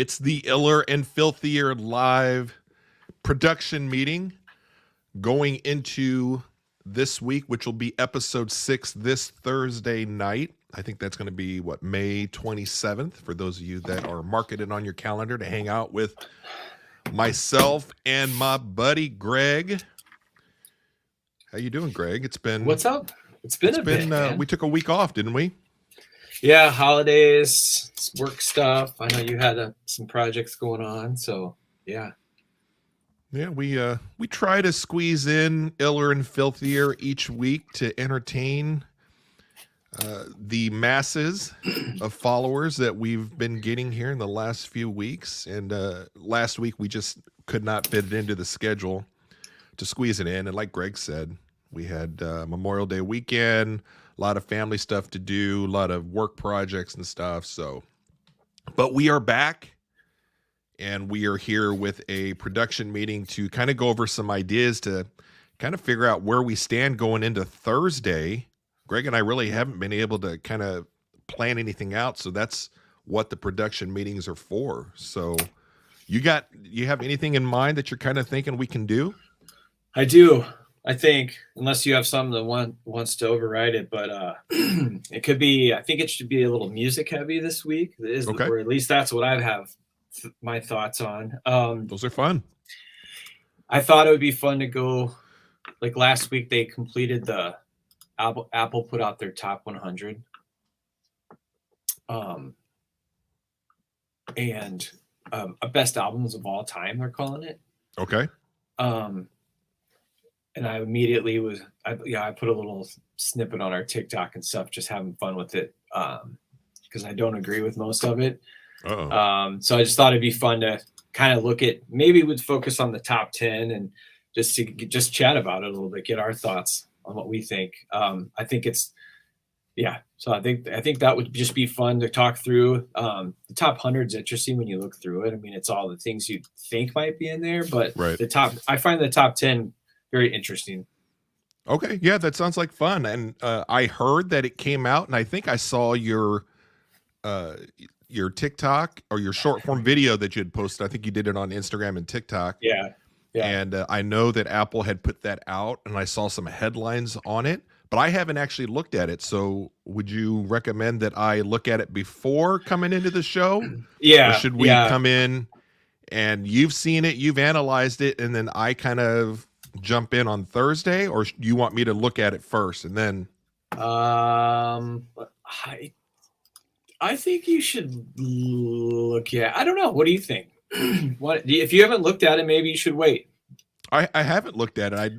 It's the Iller and Filthier live production meeting going into this week, which will be episode 6 this Thursday night. I think that's going to be May 27th for those of you that are marking it on your calendar to hang out with myself and my buddy Greg. How you doing, Greg? What's up? It's been a bit, man. We took a week off, didn't we? Yeah, holidays, work stuff. I know you had some projects going on, so yeah. Yeah, we try to squeeze in Iller and Filthier each week to entertain the masses of followers that we've been getting here in the last few weeks. And last week we just could not fit it into the schedule to squeeze it in. And like Greg said, we had Memorial Day weekend, a lot of family stuff to do, a lot of work projects and stuff. But we are back. And we are here with a production meeting to kind of go over some ideas to kind of figure out where we stand going into Thursday. Greg and I really haven't been able to kind of plan anything out. So that's what the production meetings are for. So you have anything in mind that you're kind of thinking we can do? I do. I think, unless you have something that wants to override it, but it could be, I think it should be a little music heavy this week. It is, okay. Or at least that's what I have my thoughts on. Those are fun. I thought it would be fun to go, like last week they completed the Apple put out their top 100 and best albums of all time, they're calling it. Okay. And I immediately I put a little snippet on our TikTok and stuff, just having fun with it, because I don't agree with most of it. So I just thought it'd be fun to kind of look at, maybe we'd focus on the top 10 and just chat about it a little bit, get our thoughts on what we think. I think so I think that would just be fun to talk through. The top 100's interesting when you look through it. I mean, it's all the things you think might be in there, but right. I find the top 10 very interesting. Okay. Yeah, that sounds like fun. And I heard that it came out, and I think I saw your TikTok or your short form video that you had posted. I think you did it on Instagram and TikTok. Yeah. And I know that Apple had put that out, and I saw some headlines on it, but I haven't actually looked at it. So would you recommend that I look at it before coming into the show? Yeah. Or should we come in and you've seen it, you've analyzed it, and then I kind of jump in on Thursday, or you want me to look at it first and then? I think you should look at. I don't know. What do you think? If you haven't looked at it, maybe you should wait. I haven't looked at it.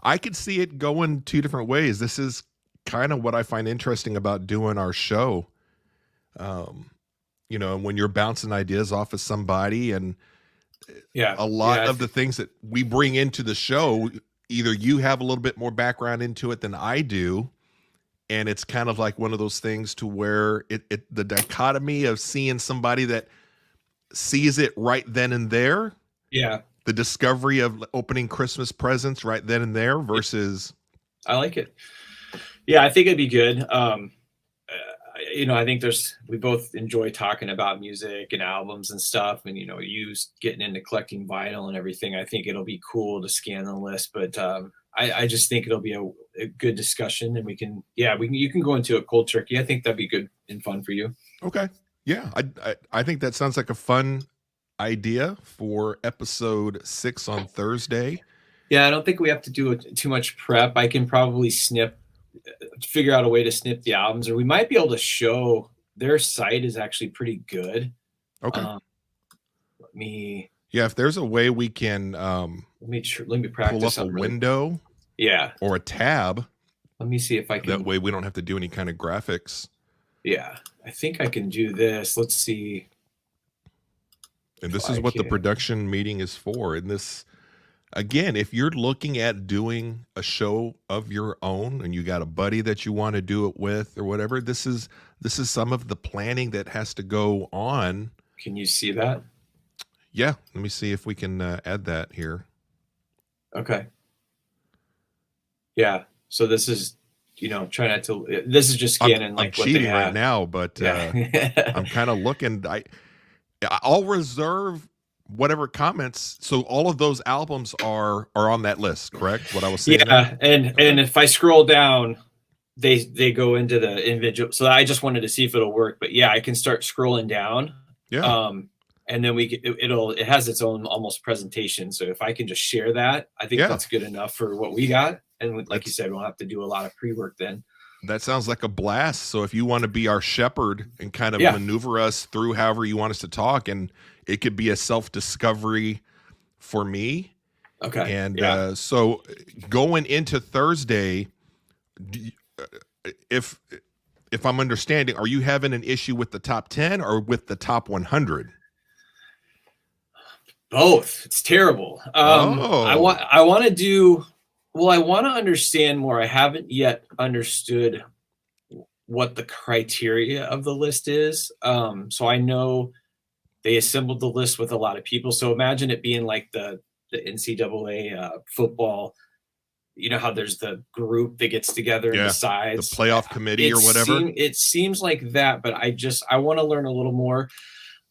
I could see it going two different ways. This is kind of what I find interesting about doing our show. When you're bouncing ideas off of somebody, and a lot of the things that we bring into the show, either you have a little bit more background into it than I do. And it's kind of like one of those things to where the dichotomy of seeing somebody that sees it right then and there. Yeah. The discovery of opening Christmas presents right then and there versus. I like it. Yeah, I think it'd be good. I think we both enjoy talking about music and albums and stuff. And, you getting into collecting vinyl and everything. I think it'll be cool to scan the list, but I just think it'll be a good discussion, and you can go into a cold turkey. I think that'd be good and fun for you. Okay. Yeah. I think that sounds like a fun idea for episode 6 on Thursday. Yeah. I don't think we have to do too much prep. I can probably figure out a way to snip the albums, or we might be able to show their site is actually pretty good. Okay. Yeah. If there's a way we can, let me practice pull up a window. Yeah. Or a tab. Let me see if I can. That way we don't have to do any kind of graphics. Yeah. I think I can do this. Let's see. And this is what the production meeting is for. And this, again, if you're looking at doing a show of your own and you got a buddy that you want to do it with or whatever, this is some of the planning that has to go on. Can you see that? Yeah. Let me see if we can add that here. Okay. Yeah. So this is, try not to. This is just scanning I'm cheating right now, but I'm kind of looking. I'll reserve whatever comments. So all of those albums are on that list, correct? What I was saying. Yeah, and if I scroll down, they go into the individual. So I just wanted to see if it'll work. But yeah, I can start scrolling down. Yeah. And then it has its own almost presentation. So if I can just share that, I think that's good enough for what we got. And like you said, we'll have to do a lot of pre-work then. That sounds like a blast. So if you want to be our shepherd and kind of maneuver us through however you want us to talk, and it could be a self-discovery for me. Okay. And so going into Thursday, if I'm understanding, are you having an issue with the top 10 or with the top 100? Both. It's terrible. I want to do. Well, I want to understand more. I haven't yet understood what the criteria of the list is. So I know they assembled the list with a lot of people. So imagine it being like the NCAA football. You know how there's the group that gets together and decides the playoff committee or whatever. It seems like that, but I want to learn a little more.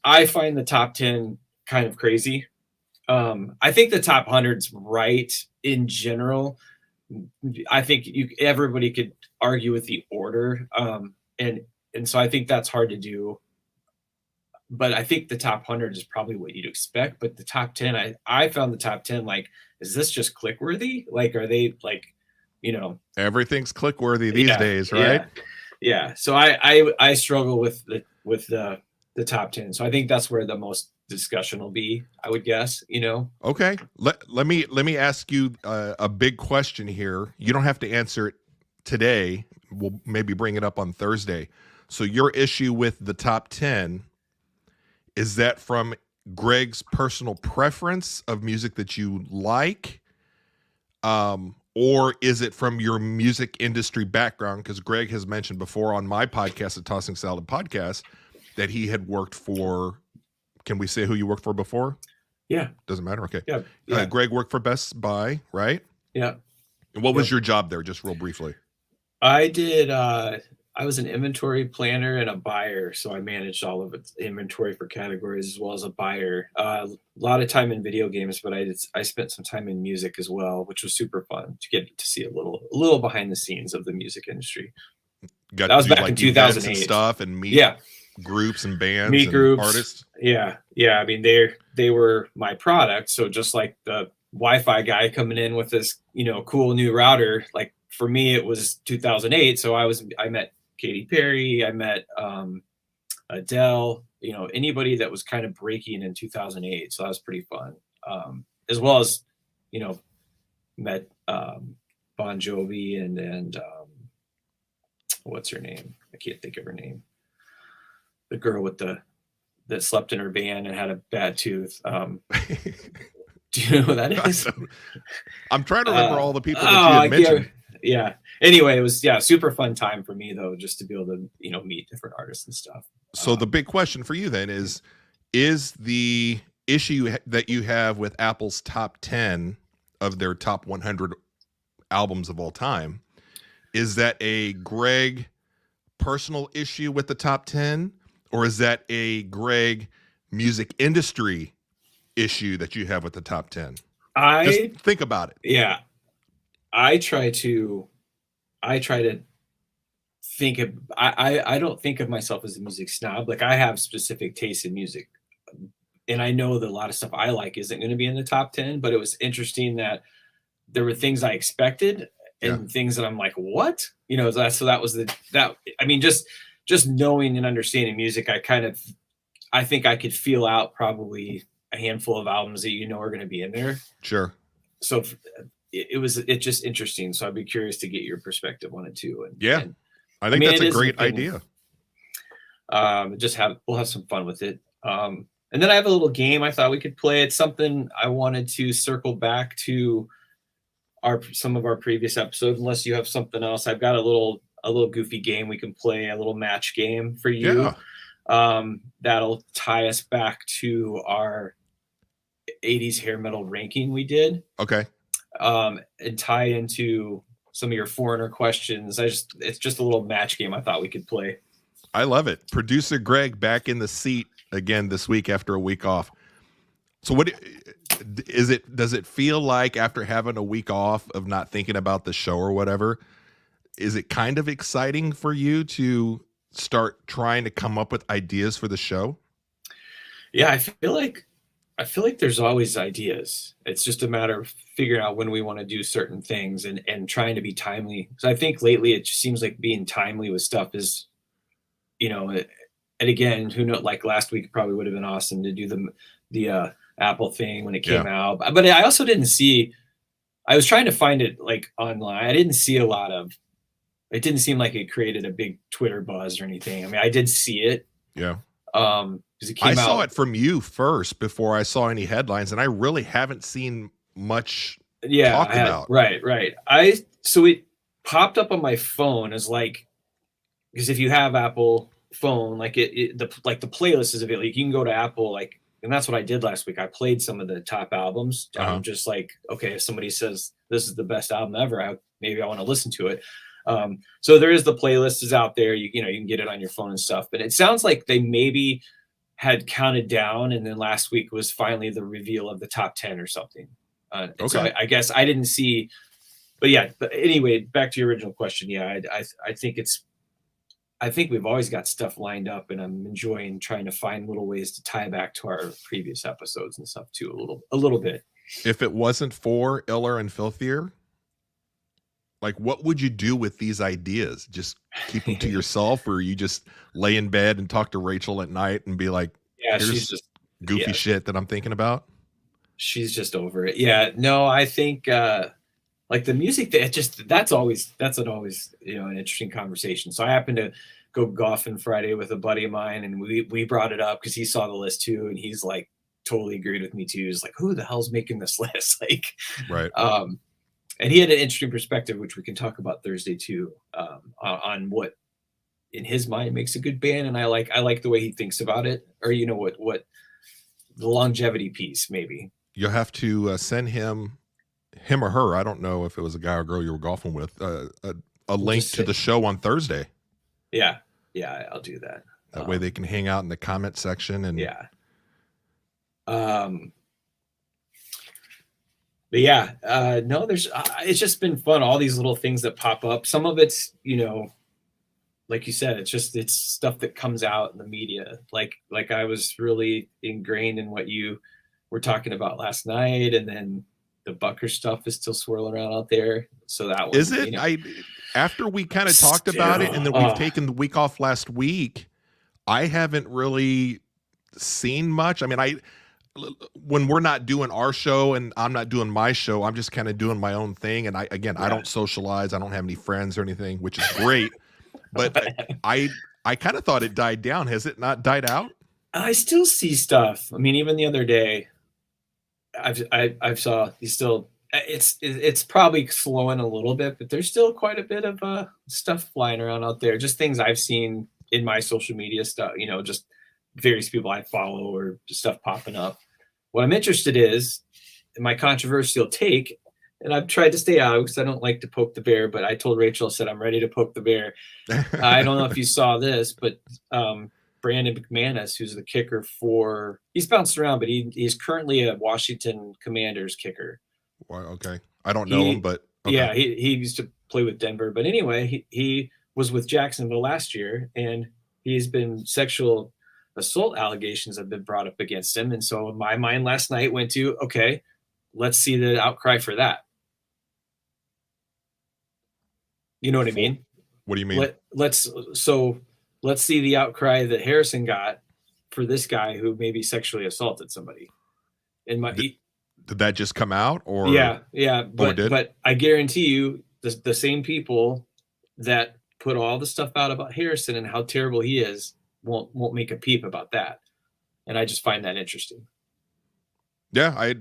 I find the top 10 kind of crazy. I think the top 100's right in general. I think everybody could argue with the order. And so I think that's hard to do. But I think the top 100 is probably what you'd expect. But the top 10, I found the top 10, like, is this just click worthy? Like, are they like, everything's click worthy these days, right? Yeah. So I struggle with the top 10. So I think that's where the most discussion will be, I would guess. Okay. Let me ask you a big question here. You don't have to answer it today. We'll maybe bring it up on Thursday. So your issue with the top 10, is that from Greg's personal preference of music that you like? Or is it from your music industry background? Because Greg has mentioned before on my podcast, the Tossing Salad podcast, that he had worked for, can we say who you worked for before? Yeah. Doesn't matter. Okay. Yeah. Greg worked for Best Buy, right? Yeah. And what was your job there, just real briefly? I did, I was an inventory planner and a buyer. So I managed all of its inventory for categories as well as a buyer. A lot of time in video games, but I spent some time in music as well, which was super fun to get to see a little behind the scenes of the music industry. That was back in 2008 and stuff, and meet groups and bands, groups, artists. Yeah. I mean, they were my product. So just like the Wi-Fi guy coming in with this, cool new router, like for me, it was 2008. So I met Katy Perry, I met Adele, anybody that was kind of breaking in 2008. So that was pretty fun. As well as, met Bon Jovi and what's her name? I can't think of her name. The girl that slept in her van and had a bad tooth. Do you know who that is? I'm trying to remember all the people that you had mentioned. Yeah. Anyway, it was super fun time for me though, just to be able to meet different artists and stuff. So the big question for you then is the issue that you have with Apple's top 10 of their top 100 albums of all time, is that a Greg personal issue with the top 10, or is that a Greg music industry issue that you have with the top 10? Just think about it. Yeah. I try to think of, I don't think of myself as a music snob. Like I have specific tastes in music, and I know that a lot of stuff I like isn't going to be in the top 10, but it was interesting that there were things I expected and things that I'm like, what? So that was I mean, just knowing and understanding music, I think I could feel out probably a handful of albums that are going to be in there. Sure. So it's just interesting. So I'd be curious to get your perspective on it too. I think that's a great idea. We'll have some fun with it. And then I have a little game I thought we could play. It's something I wanted to circle back to some of our previous episodes, unless you have something else. I've got a little goofy game we can play, a little match game for you. That'll tie us back to our 80s hair metal ranking we did. Okay. And tie into some of your foreigner questions. It's just a little match game I thought we could play. I love it. Producer Greg back in the seat again this week after a week off. So what is it? Does it feel like after having a week off of not thinking about the show or whatever, is it kind of exciting for you to start trying to come up with ideas for the show? Yeah, I feel like there's always ideas. It's just a matter of figuring out when we want to do certain things and trying to be timely. So I think lately it just seems like being timely with stuff is, and again, who knows? Like last week probably would have been awesome to do the Apple thing when it came out, but I also didn't see. I was trying to find it like online. I didn't see a lot of. It didn't seem like it created a big Twitter buzz or anything. I mean, I did see it. Yeah. Because it came I out. saw it from you first before I saw any headlines, and I really haven't seen much talked about. Right. So it popped up on my phone as like, because if you have Apple phone, like the playlist is available. You can go to Apple, like, and that's what I did last week. I played some of the top albums. Just like, okay, if somebody says this is the best album ever, maybe I want to listen to it. So there is the playlist is out there. You can get it on your phone and stuff. But it sounds like they maybe had counted down, and then last week was finally the reveal of the top 10 or something. Okay. So I guess I didn't see, but yeah. But anyway, back to your original question. Yeah, I think we've always got stuff lined up, and I'm enjoying trying to find little ways to tie back to our previous episodes and stuff too, a little bit. If it wasn't for Iller and Filthier, like what would you do with these ideas? Just keep them to yourself, or you just lay in bed and talk to Rachel at night and be like, yeah, here's she's just goofy shit that I'm thinking about? She's just over it. Yeah, no, I think like the music that's always an interesting conversation. So I happened to go golfing Friday with a buddy of mine, and we brought it up because he saw the list too, and he's like totally agreed with me too. He's like, who the hell's making this list? Like, right. And he had an interesting perspective, which we can talk about Thursday too, on what in his mind makes a good band. And I like the way he thinks about it, or what the longevity piece maybe. You'll have to send him or her. I don't know if it was a guy or girl you were golfing with. A link to the show on Thursday. Yeah, I'll do that. That way they can hang out in the comment section and But yeah, no, it's just been fun. All these little things that pop up. Some of it's, like you said, it's stuff that comes out in the media. Like I was really ingrained in what you were talking about last night, and then the Bucker stuff is still swirling around out there. So that one, is it? After we kind of talked about it, and then we've taken the week off last week, I haven't really seen much. I mean, when we're not doing our show and I'm not doing my show, I'm just kind of doing my own thing. And I don't socialize. I don't have any friends or anything, which is great. But I kind of thought it died down. Has it not died out? I still see stuff. I mean, even the other day, I've saw you still. It's probably slowing a little bit, but there's still quite a bit of stuff flying around out there. Just things I've seen in my social media stuff. Just various people I follow or stuff popping up. What I'm interested in my controversial take, and I've tried to stay out because I don't like to poke the bear, but I told Rachel, I said, I'm ready to poke the bear. I don't know if you saw this, but Brandon McManus, who's the kicker he's bounced around, but he's currently a Washington Commanders kicker. Well, okay. I don't know him, but okay. Yeah, he used to play with Denver. But anyway, he was with Jacksonville last year, and he's been sexual assault allegations have been brought up against him. And so my mind last night went to, okay, let's see the outcry for that. You know what I mean? What do you mean? Let's see the outcry that Harrison got for this guy who maybe sexually assaulted somebody. Did that just come out, or yeah, but I guarantee you the same people that put all the stuff out about Harrison and how terrible he is won't make a peep about that. And I just find that interesting. Yeah,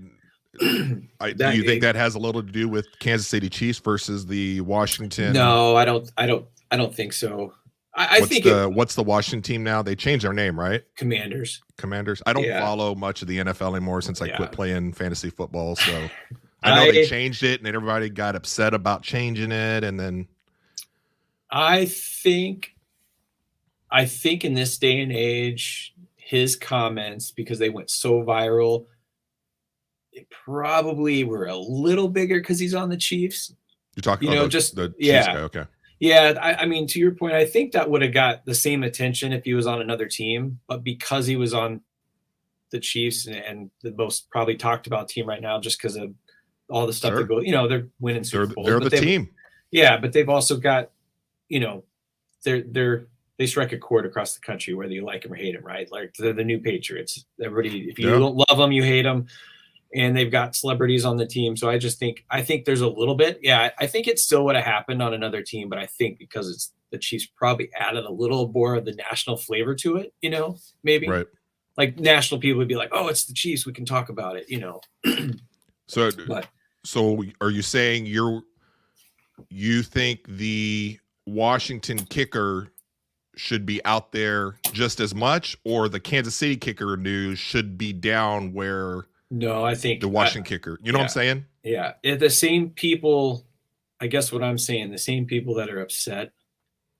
do you think that has a little to do with Kansas City Chiefs versus the Washington? No, I don't think so. What's the Washington team now? They changed their name, right? Commanders. I don't follow much of the NFL anymore since I quit playing fantasy football. So I know they changed it, and everybody got upset about changing it. And then I think in this day and age, his comments, because they went so viral, it probably were a little bigger because he's on the Chiefs. You're talking just the Chiefs yeah. guy, okay. Yeah, I mean, to your point, I think that would have got the same attention if he was on another team, but because he was on the Chiefs and the most probably talked about team right now, just because of all the stuff that goes, they're winning Super Bowls. They're the team. Yeah, but they've also got, they strike a chord across the country, whether you like them or hate them, right? Like they're the new Patriots. Everybody, if you don't love them, you hate them. And they've got celebrities on the team. So I think there's a little bit. Yeah, I think it still would have happened on another team, but I think because it's the Chiefs probably added a little more of the national flavor to it, maybe. Right. Like national people would be like, oh, it's the Chiefs, we can talk about it, So are you saying you think the Washington kicker should be out there just as much, or the Kansas City kicker news should be down where No, I think the Washington kicker, you know what I'm saying? Yeah. The same people, I guess what I'm saying, the same people that are upset,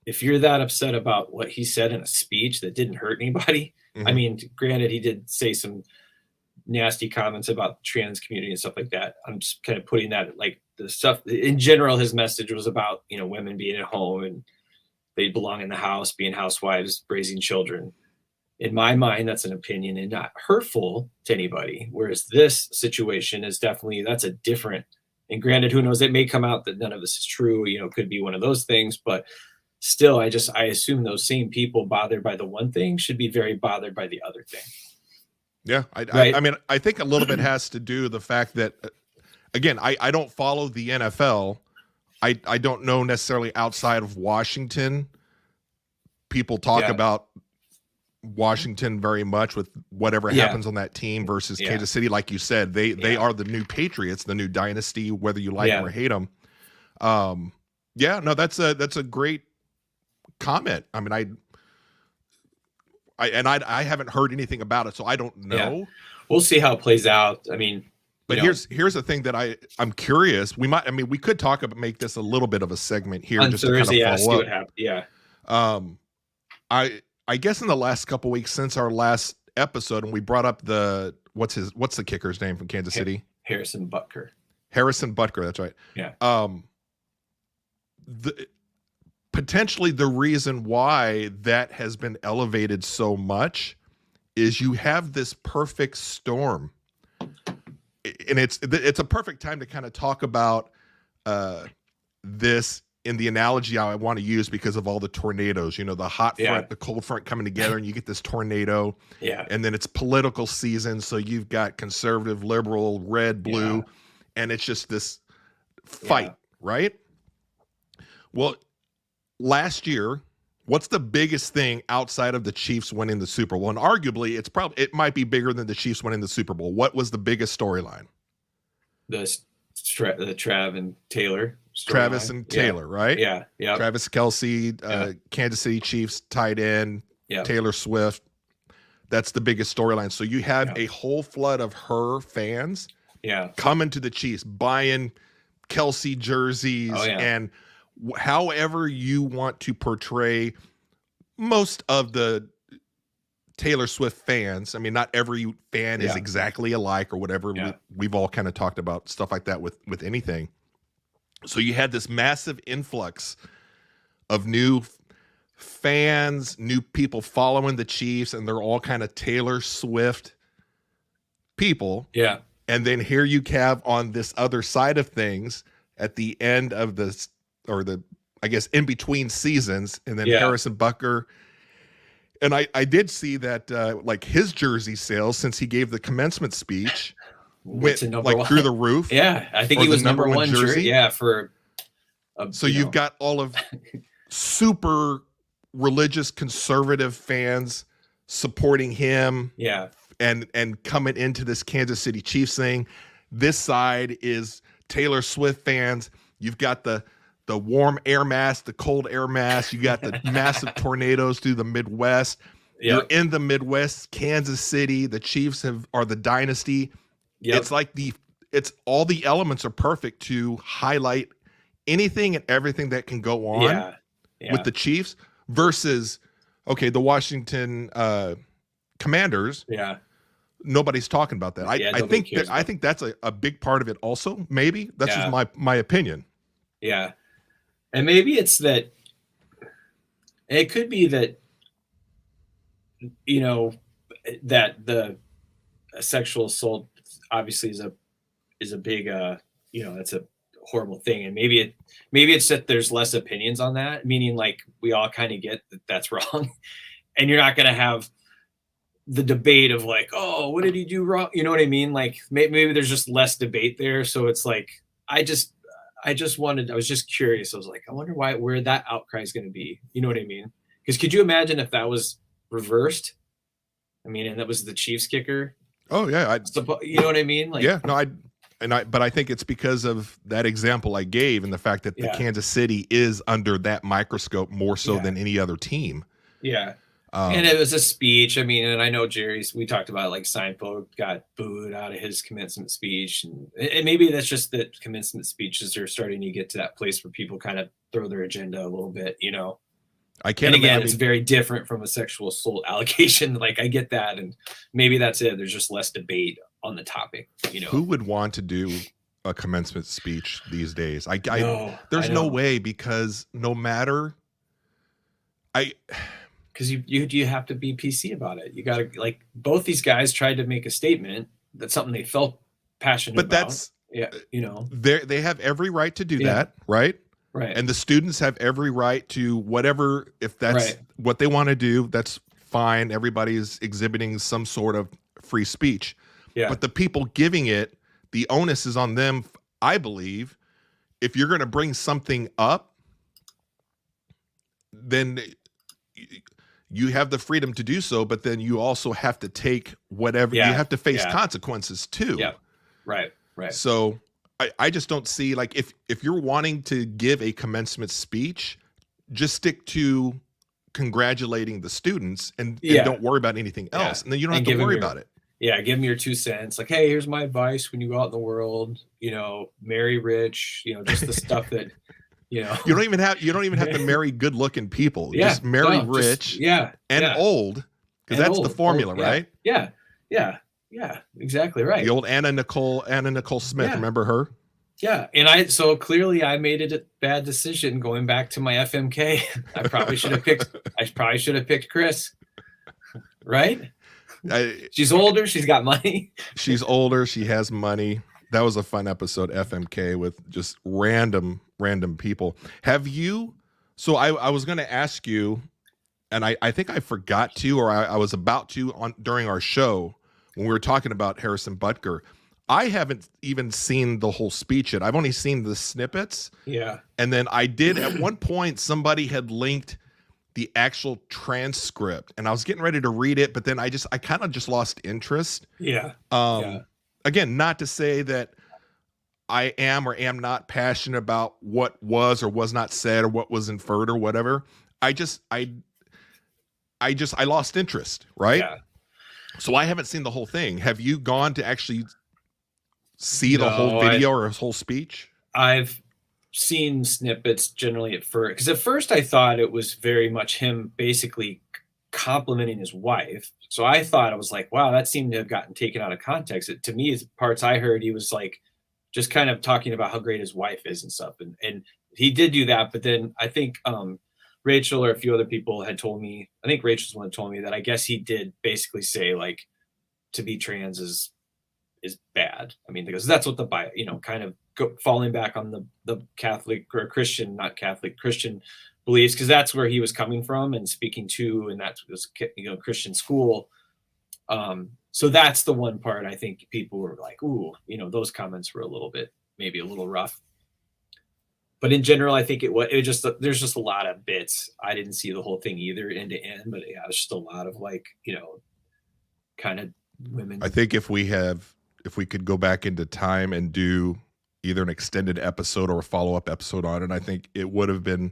if you're that upset about what he said in a speech that didn't hurt anybody, I mean, granted, he did say some nasty comments about the trans community and stuff like that. I'm just kind of putting that, like, the stuff in general, his message was about, women being at home and they belong in the house, being housewives, raising children. In my mind, that's an opinion and not hurtful to anybody. Whereas this situation is definitely, that's a different, and granted, who knows, it may come out that none of this is true, could be one of those things, but still, I assume those same people bothered by the one thing should be very bothered by the other thing. Yeah. I mean, I think a little bit has to do the fact that, again, I don't follow the NFL. I don't know necessarily outside of Washington. People talk about Washington very much with whatever happens on that team versus Kansas City. Like you said, they are the new Patriots, the new dynasty, whether you like them or hate them. That's a great comment. I mean, I haven't heard anything about it, so I don't know. Yeah. We'll see how it plays out. I mean, but here's the thing that I'm curious. We could talk about, make this a little bit of a segment here on just Thursday, to kind of follow up. What happened. Yeah. I guess in the last couple weeks since our last episode, and we brought up what's the kicker's name from Kansas City? Harrison Butker. That's right. Yeah. Potentially the reason why that has been elevated so much is you have this perfect storm, and it's a perfect time to kind of talk about this in the analogy I want to use because of all the tornadoes, the hot front, the cold front coming together, and you get this tornado. Yeah. And then it's political season, so you've got conservative, liberal, red, blue, and it's just this fight, right? Well, last year, what's the biggest thing outside of the Chiefs winning the Super Bowl? And arguably, it might be bigger than the Chiefs winning the Super Bowl. What was the biggest storyline? The Trav and Taylor. Travis and Taylor, right? Yeah. Yeah. Travis Kelce, Kansas City Chiefs tight end, Taylor Swift. That's the biggest storyline. So you have a whole flood of her fans coming to the Chiefs, buying Kelce jerseys, and however you want to portray most of the Taylor Swift fans. I mean, not every fan is exactly alike or whatever. Yeah. We've all kind of talked about stuff like that with anything. So you had this massive influx of new fans, new people following the Chiefs, and they're all kind of Taylor Swift people. Yeah. And then here you have on this other side of things at the end of I guess in between seasons, and then Harrison Butker. And I did see that like his jersey sales, since he gave the commencement speech, went like through the roof. Yeah, I think he was number one jersey. Yeah, so you've got all of super religious conservative fans supporting him. Yeah. And coming into this Kansas City Chiefs thing. This side is Taylor Swift fans. You've got the warm air mass, the cold air mass. You got the massive tornadoes through the Midwest. Yep. You're in the Midwest, Kansas City. The Chiefs are the dynasty. Yep. It's like it's all the elements are perfect to highlight anything and everything that can go on with the Chiefs versus, okay, the Washington Commanders. Yeah. Nobody's talking about that. I think that's a big part of it also. Maybe that's just my opinion. Yeah. And maybe it's that it could be that, that the sexual assault obviously is a big, that's a horrible thing. And maybe it's that there's less opinions on that, meaning like we all kind of get that that's wrong. And you're not going to have the debate of like, oh, what did he do wrong? You know what I mean? Like maybe there's just less debate there. So it's like, I was just curious. I was like, I wonder where that outcry is going to be. You know what I mean? Because could you imagine if that was reversed? I mean, and that was the Chiefs kicker. Oh yeah. You know what I mean? Like, yeah, no, but I think it's because of that example I gave and the fact that the Kansas City is under that microscope more so than any other team. Yeah. And it was a speech. I mean, and I know we talked about like Seinfeld got booed out of his commencement speech. And maybe that's just that commencement speeches are starting to get to that place where people kind of throw their agenda a little bit, I can't imagine. It's very different from a sexual assault allegation. Like I get that. And maybe that's it. There's just less debate on the topic, Who would want to do a commencement speech these days? There's no way, because no matter because you have to be PC about it. You got to, like, both these guys tried to make a statement that's something they felt passionate about. But that's they have every right to do that, right? Right. And the students have every right to whatever, if that's what they want to do, that's fine. Everybody's exhibiting some sort of free speech. Yeah. But the people giving it, the onus is on them, I believe. If you're going to bring something up, then you have the freedom to do so, but then you also have to take whatever, you have to face consequences too. Yeah. Right. So I just don't see, like, if you're wanting to give a commencement speech, just stick to congratulating the students and don't worry about anything else. And then you don't have to worry about it. Yeah, give them your 2 cents. Like, hey, here's my advice when you go out in the world. Marry rich. Just the stuff that, You don't even have to marry good-looking people. Yeah, just marry rich. And old, because that's the formula, right? Yeah, exactly right. The old Anna Nicole Smith. Remember her? Yeah, and so clearly I made a bad decision going back to my FMK. I probably should have picked Chris. Right? She's older. She's got money. She's older. She has money. That was a fun episode, FMK, with just random people. Have you? So I was going to ask you, and I think I forgot to, or I was about to during our show when we were talking about Harrison Butker. I haven't even seen the whole speech yet. I've only seen the snippets. Yeah. And then I did at one point, somebody had linked the actual transcript, and I was getting ready to read it, but then I kind of just lost interest. Yeah. Again, not to say that I am or am not passionate about what was or was not said or what was inferred or whatever. I lost interest, right? Yeah. So I haven't seen the whole thing. Have you gone to actually see the whole video or his whole speech? I've seen snippets generally at first, because at first I thought it was very much him basically complimenting his wife. So I was like, wow, that seemed to have gotten taken out of context. To me, as parts I heard, he was like just kind of talking about how great his wife is and stuff. And he did do that. But then I think Rachel or a few other people had told me, I think Rachel's one told me that I guess he did basically say, like, to be trans is bad. I mean, because that's what the Bible, kind of falling back on the Catholic or Christian, not Catholic, Christian beliefs, because that's where he was coming from and speaking to, and that was, Christian school. So that's the one part I think people were like, ooh, those comments were maybe a little rough. But in general, I think there's just a lot of bits. I didn't see the whole thing either end to end, but yeah, it's just a lot of kind of women. I think if we could go back into time and do either an extended episode or a follow-up episode on it, I think it would have been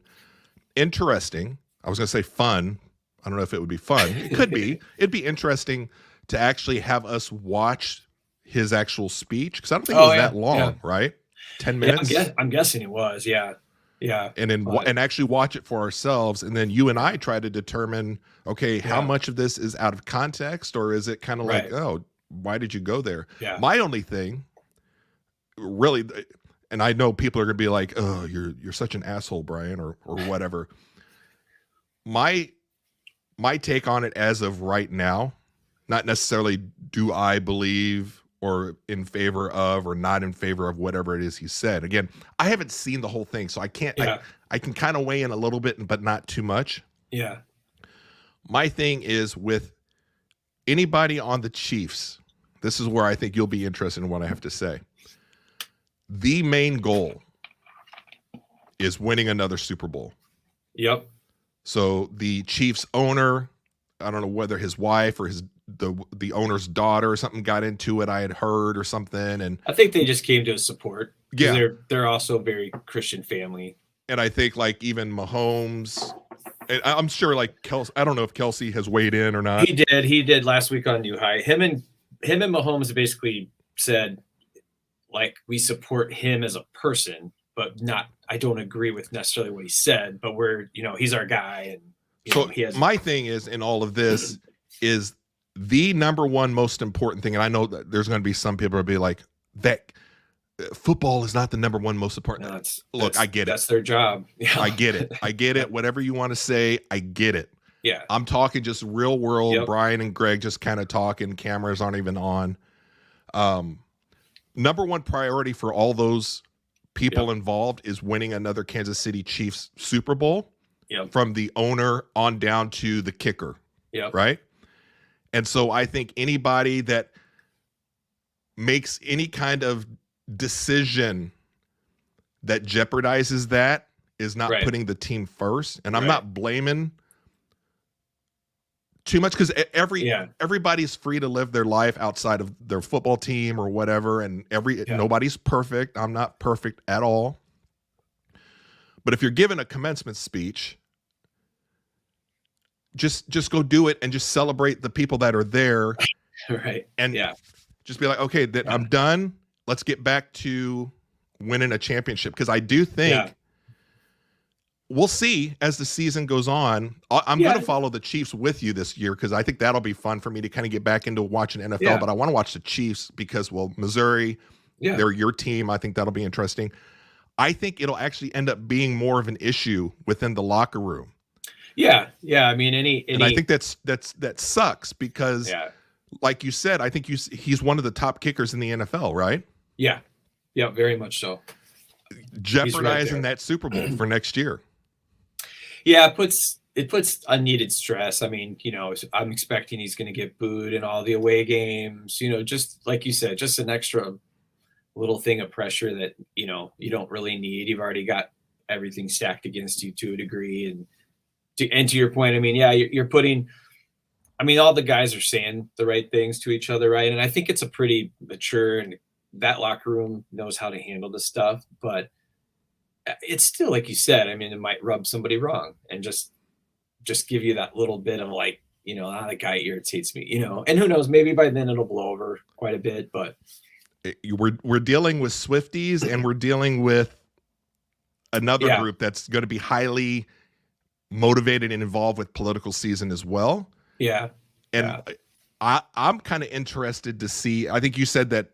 interesting. I was going to say fun. I don't know if it would be fun. It could be. It'd be interesting to actually have us watch his actual speech, because I don't think it was that long, right? 10 minutes? Yeah, I'm guessing it was, yeah. Yeah. And then and actually watch it for ourselves. And then you and I try to determine, okay, how much of this is out of context, or is it kind of like, oh, why did you go there? Yeah. My only thing really, and I know people are going to be like, oh, you're such an asshole, Brian, or whatever. My take on it as of right now, not necessarily do I believe or in favor of or not in favor of whatever it is he said. Again, I haven't seen the whole thing, so I can't. I can kind of weigh in a little bit, but not too much. Yeah. My thing is with anybody on the Chiefs. This is where I think you'll be interested in what I have to say. The main goal is winning another Super Bowl. Yep. So the Chiefs owner, I don't know whether his wife or the owner's daughter or something got into it. I had heard or something, and I think they just came to support. Yeah, they're also a very Christian family. And I think like even Mahomes, and I'm sure like Kelsey. I don't know if Kelsey has weighed in or not. He did last week on New High. Him and Mahomes basically said, like, we support him as a person, but not. I don't agree with necessarily what he said, but we're, he's our guy, and so my thing is in all of this is the number one most important thing, and I know that there's going to be some people who'll be like that. Football is not the number one most important. No, Look, I get it. That's their job. Yeah. I get it. I get it. Whatever you want to say, I get it. Yeah. I'm talking just real world. Yep. Brian and Greg just kind of talking. Cameras aren't even on. Number one priority for all those people involved is winning another Kansas City Chiefs Super Bowl. Yep. From the owner on down to the kicker. Yep. Right. And so I think anybody that makes any kind of decision that jeopardizes that is not putting the team first. And I'm not blaming too much because everybody's free to live their life outside of their football team or whatever. And nobody's perfect. I'm not perfect at all. But if you're given a commencement speech, just go do it and just celebrate the people that are there. Right. And just be like, okay, I'm done. Let's get back to winning a championship. Because I do think we'll see as the season goes on. I'm going to follow the Chiefs with you this year because I think that'll be fun for me to kind of get back into watching NFL. Yeah. But I want to watch the Chiefs because, well, Missouri, they're your team. I think that'll be interesting. I think it'll actually end up being more of an issue within the locker room. Yeah. Yeah. I mean, and I think that sucks because like you said, I think he's one of the top kickers in the NFL, right? Yeah. Yeah, very much so. Jeopardizing that Super Bowl for next year. Yeah, it puts unneeded stress. I mean, I'm expecting he's going to get booed in all the away games, just like you said, just an extra little thing of pressure that, you don't really need. You've already got everything stacked against you to a degree. And to your point, I mean, you're putting, I mean, all the guys are saying the right things to each other, right? And I think it's a pretty mature, and that locker room knows how to handle this stuff. But it's still, like you said, I mean, it might rub somebody wrong and just give you that little bit of like, that guy irritates me, and who knows, maybe by then it'll blow over quite a bit. But we're dealing with Swifties, and we're dealing with another group that's going to be highly motivated and involved with political season as well. Yeah. And I'm kind of interested to see, I think you said that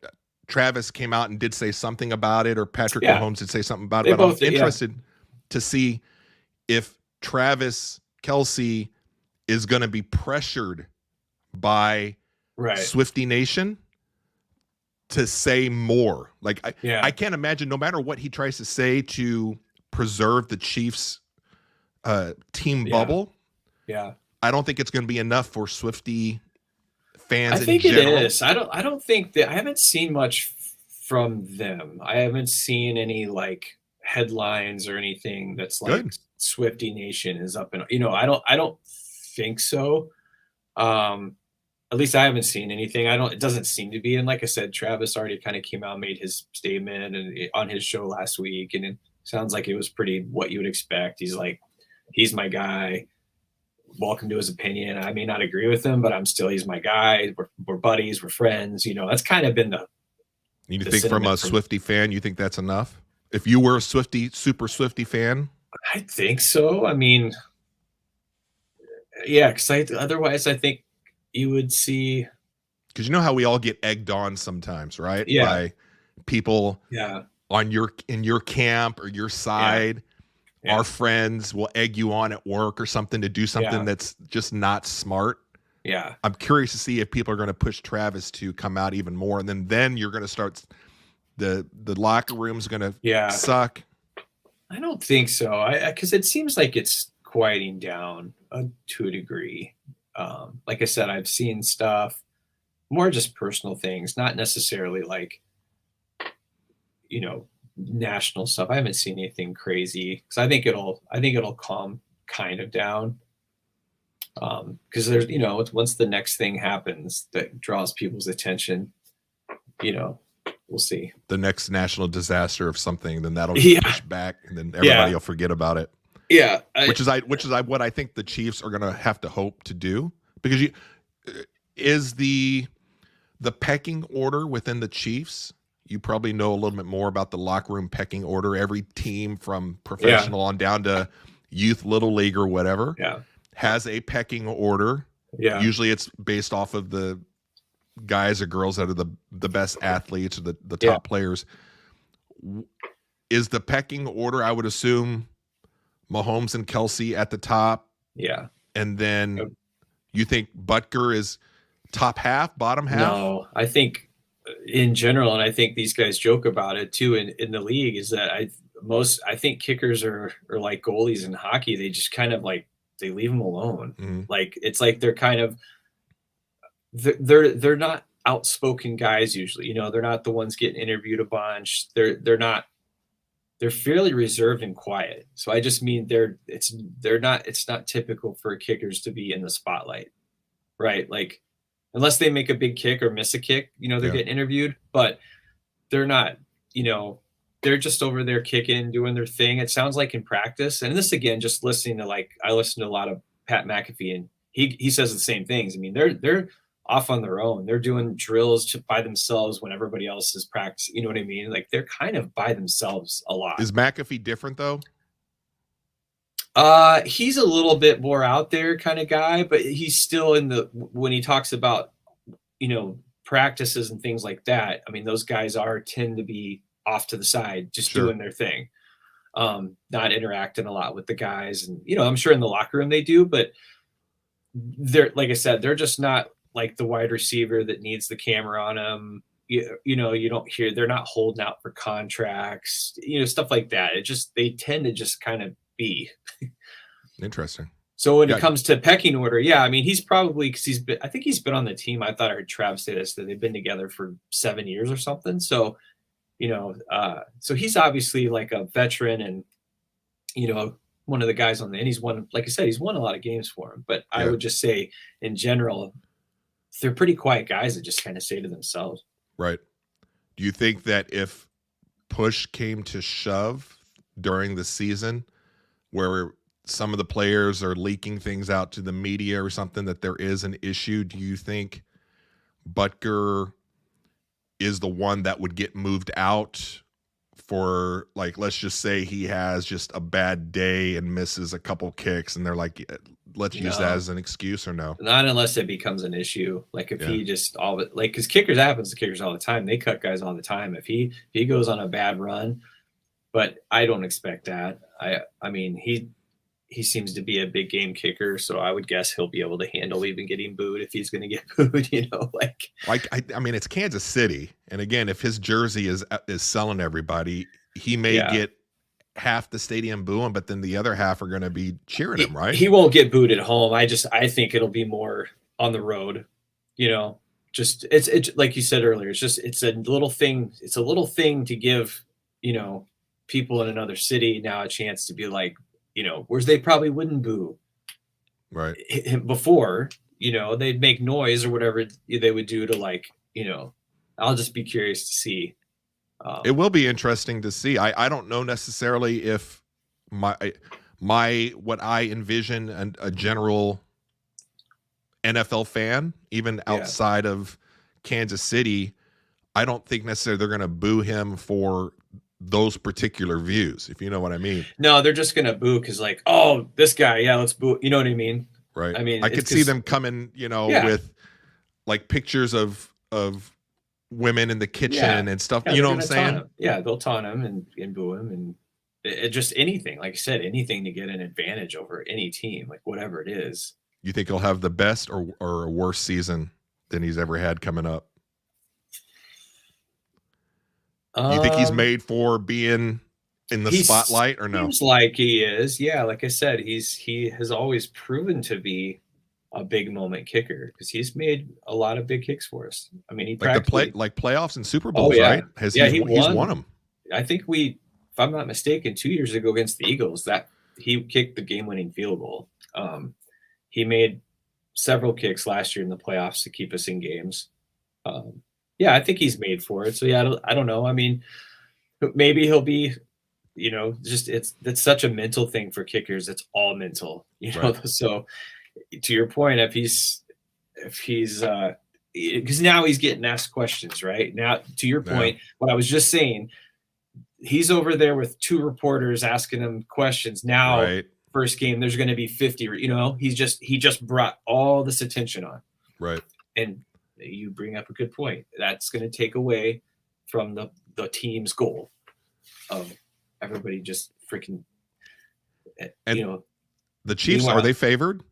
Travis came out and did say something about it, or Patrick Mahomes did say something about it, but I'm interested to see if Travis Kelce is going to be pressured by Swiftie Nation to say more. Like, I can't imagine, no matter what he tries to say to preserve the Chiefs team bubble. Yeah. I don't think it's going to be enough for Swiftie fans. I think it is. I don't think that, I haven't seen much from them. I haven't seen any like headlines or anything that's like Swiftie Nation is up and, I don't think so. At least I haven't seen anything. It doesn't seem to be. And like I said, Travis already kind of came out, made his statement and on his show last week. And it sounds like it was pretty what you would expect. He's like, he's my guy. Welcome to his opinion. I may not agree with him, but he's my guy. We're buddies. We're friends. That's kind of been you think from a Swiftie fan, you think that's enough? If you were a super Swifty fan? I think so. I mean, yeah, because otherwise I think you would see. Because you know how we all get egged on sometimes, right? Yeah, By people yeah, in your camp or your yeah, side. yeah, Our friends will egg you on at work or something to do something yeah, that's just not smart. yeah, I'm curious to see if people are going to push Travis to come out even more, and then you're going to start the locker room's going to yeah. suck. I don't think so. I because it seems like it's quieting down to a degree. Like I said, I've seen stuff more just personal things, not necessarily like national stuff. I haven't seen anything crazy because I think it'll calm kind of down. Because there's once the next thing happens that draws people's attention, you know, we'll see. The next national disaster of something, then that'll Yeah, push back, and then everybody will forget about it. yeah, Which is what I think the Chiefs are going to have to hope to do, because is the pecking order within the Chiefs. You probably know a little bit more about the locker room pecking order. Every team from professional on down to youth, little league, or whatever has a pecking order. Yeah. Usually it's based off of the guys or girls that are the best athletes or the top players. Is the pecking order, I would assume, Mahomes and Kelsey at the top? Yeah. And then you think Butker is top half, bottom half? No, I think in general, and I think these guys joke about it too in the league, is that I think kickers are like goalies in hockey. They just kind of like they leave them alone. Mm-hmm. Like it's like they're kind of they're not outspoken guys usually. They're not the ones getting interviewed a bunch. They're fairly reserved and quiet. So I just mean it's not typical for kickers to be in the spotlight, right? Like unless they make a big kick or miss a kick, they're getting interviewed, but they're not, they're just over there kicking, doing their thing. It sounds like in practice. And this again, just listening to I listen to a lot of Pat McAfee, and he says the same things. I mean, they're off on their own. They're doing drills by themselves when everybody else is practicing. You know what I mean? Like they're kind of by themselves a lot. Is McAfee different though? He's a little bit more out there kind of guy, but he's still when he talks about, practices and things like that. I mean, those guys tend to be off to the side, just doing their thing. Not interacting a lot with the guys. And, I'm sure in the locker room they do, but they're, like I said, they're just not like the wide receiver that needs the camera on them. You don't hear, they're not holding out for contracts, stuff like that. They tend to just kind of be. Interesting. So when it comes to pecking order, I mean, he's probably, because I think he's been on the team. I thought I heard Trav say this, that they've been together for 7 years or something. So, so he's obviously like a veteran and, one of the guys and he's won, like I said, he's won a lot of games for him. But I would just say in general, they're pretty quiet guys that just kind of say to themselves. Right. Do you think that if push came to shove during the season where some of the players are leaking things out to the media or something, that there is an issue, do you think Butker is the one that would get moved out for, like, let's just say he has just a bad day and misses a couple kicks and they're like, let's use that as an excuse, or no? Not unless it becomes an issue. Like if he just because kickers, happens to kickers all the time. They cut guys all the time. If he goes on a bad run, but I don't expect that. I mean, he seems to be a big game kicker, so I would guess he'll be able to handle even getting booed if he's going to get booed. I mean, it's Kansas City, and again, if his jersey is selling everybody, he may get half the stadium booing, but then the other half are going to be cheering him, right? He won't get booed at home. I think it'll be more on the road. Just it's like you said earlier. It's a little thing. It's a little thing to give people in another city now a chance to be like, whereas they probably wouldn't boo right before. They'd make noise or whatever they would do to I'll just be curious to see. It will be interesting to see. I don't know necessarily if my what I envision a general NFL fan, even outside of Kansas City, I don't think necessarily they're going to boo him for those particular views, if you know what I mean. No, they're just gonna boo because like, oh, this guy, yeah, let's boo. You know what I mean? Right. I mean, I could see them coming, yeah, with like pictures of women in the kitchen and stuff. yeah, You they're know what I'm gonna saying? taunt him. Yeah, they'll taunt him and boo him and just anything. Like I said, anything to get an advantage over any team, like whatever it is. You think he'll have the best or a worse season than he's ever had coming up? You think he's made for being in the spotlight or no? Seems like he is. Yeah, like I said, he has always proven to be a big moment kicker because he's made a lot of big kicks for us. I mean, he practically playoffs and Super Bowls, right? He's won them. I think if I'm not mistaken, 2 years ago against the Eagles, that he kicked the game-winning field goal. He made several kicks last year in the playoffs to keep us in games. Yeah, I think he's made for it. So yeah, I don't know. I mean, maybe he'll be, just it's such a mental thing for kickers. It's all mental, Right. So to your point, if he's because now he's getting asked questions, right? Now, to your point, what I was just saying, he's over there with 2 reporters asking him questions. Now, right. First game, there's going to be 50, he just brought all this attention on. Right. And you bring up a good point. That's going to take away from the team's goal of everybody just freaking, and the Chiefs, are they favored?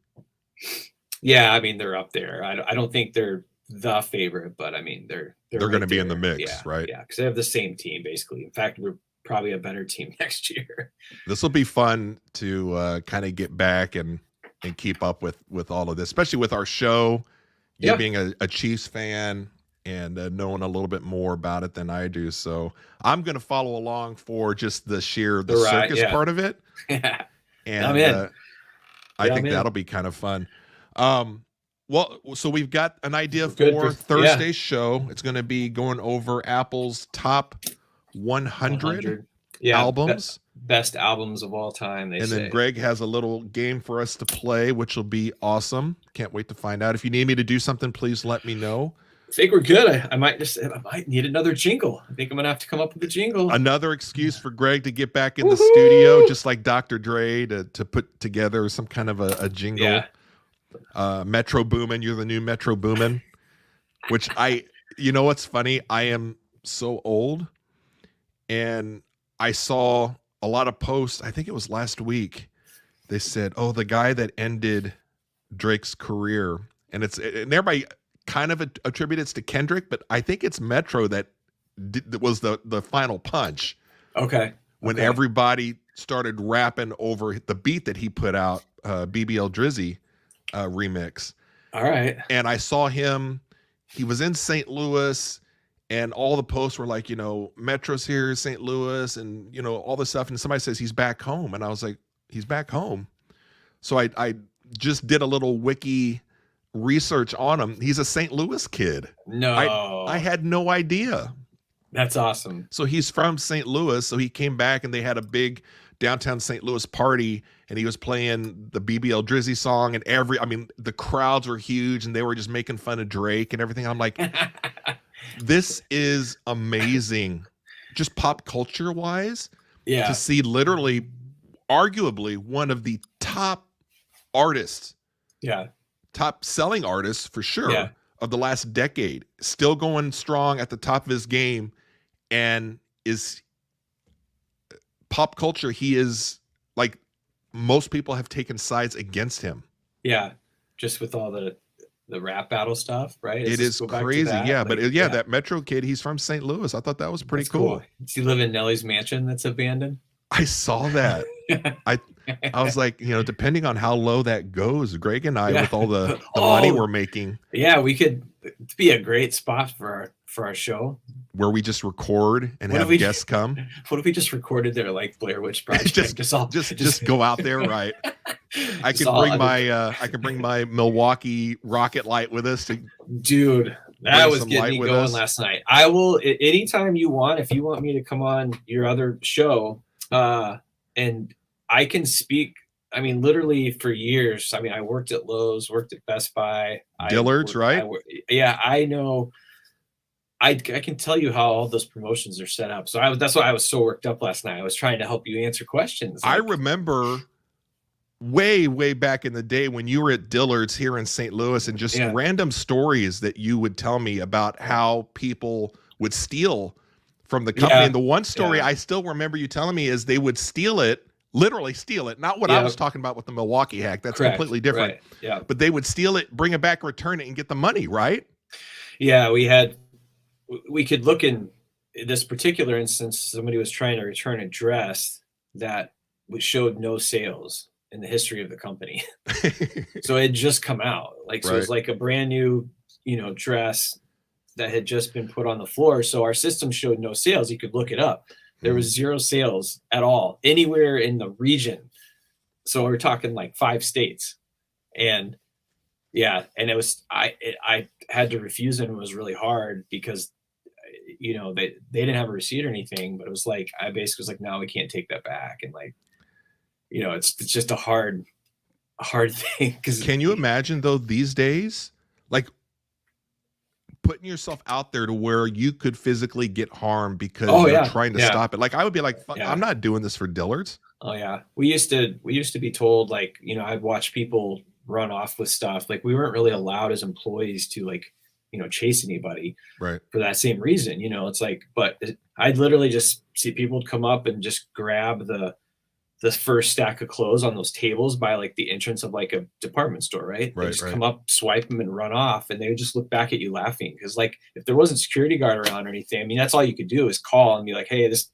Yeah, I mean, they're up there. I don't think they're the favorite, but I mean, they're going to be in the mix, right? Yeah, because they have the same team basically. In fact, we're probably a better team next year. This will be fun to kind of get back and keep up with all of this, especially with our show. You being a Chiefs fan and knowing a little bit more about it than I do. So I'm going to follow along for just the circus part of it. Yeah. And I'm in. I think that'll be kind of fun. Well, so we've got an idea for Thursday's show. It's going to be going over Apple's top 100 albums. Best albums of all time, they say. Then Greg has a little game for us to play, which will be awesome. Can't wait to find out. If you need me to do something, please let me know. I think we're good. I might need another jingle. I think I'm going to have to come up with a jingle. Another excuse for Greg to get back in the studio, just like Dr. Dre, to put together some kind of a jingle. Yeah. Metro Boomin, you're the new Metro Boomin, which what's funny? I am so old, and I saw a lot of posts. I think it was last week. They said, "Oh, the guy that ended Drake's career," and everybody kind of attributes it to Kendrick, but I think it's Metro that was the final punch. Okay. When everybody started rapping over the beat that he put out, BBL Drizzy remix. All right. And I saw him. He was in St. Louis. And all the posts were like, Metro's here, St. Louis, and, all this stuff. And somebody says he's back home. And I was like, he's back home. So I just did a little wiki research on him. He's a St. Louis kid. No. I had no idea. That's awesome. So he's from St. Louis. So he came back and they had a big downtown St. Louis party. And he was playing the BBL Drizzy song. And the crowds were huge. And they were just making fun of Drake and everything. I'm like... This is amazing, just pop culture wise. Yeah, to see literally, arguably one of the top artists, top selling artists for sure of the last decade, still going strong at the top of his game, and is pop culture. He is like most people have taken sides against him. Yeah, just with all the rap battle stuff, right? It is crazy. That Metro kid, he's from St. Louis. I thought that was pretty cool. Does he live in Nelly's mansion that's abandoned? I saw that. I was like, depending on how low that goes, Greg and I, with all the money we're making. Yeah, we could be a great spot for our show. Where we just record and have guests come. What if we just recorded there like Blair Witch Project? just go out there, right? I can bring my Milwaukee rocket light with us to that was getting me going last night. I will anytime you want, if you want me to come on your other show, and I can speak. I mean, literally for years. I mean, I worked at Lowe's, worked at Best Buy, Dillard's, right? I know. I can tell you how all those promotions are set up. So that's why I was so worked up last night. I was trying to help you answer questions. I remember way back in the day when you were at Dillard's here in St. Louis, and just random stories that you would tell me about how people would steal from the company. And the one story I still remember you telling me is they would steal it, literally steal it. Not what I was talking about with the Milwaukee hack. That's completely different. Right. Yeah. But they would steal it, bring it back, return it, and get the money, right? Yeah, we could look in this particular instance. Somebody was trying to return a dress that showed no sales in the history of the company. So it had just come out. Like, so it was like a brand new, dress that had just been put on the floor. So our system showed no sales. You could look it up. There was 0 sales at all anywhere in the region. So we're talking like 5 states. And and it was, I had to refuse it, and it was really hard because, they didn't have a receipt or anything, but it was like, I basically was like, no, we can't take that back. And like, it's just a hard thing. Can you imagine though, these days, like putting yourself out there to where you could physically get harmed because you're trying to stop it? Like, I would be like, I'm not doing this for Dillard's. Oh yeah. We used to be told, like, I'd watch people run off with stuff. Like, we weren't really allowed as employees to, like, chase anybody for that same reason. It's like, but I'd literally just see people would come up and just grab the first stack of clothes on those tables by like the entrance of like a department store, right? They just come up, swipe them, and run off, and they would just look back at you laughing. Because like, if there wasn't security guard around or anything, I mean, that's all you could do is call and be like, hey, this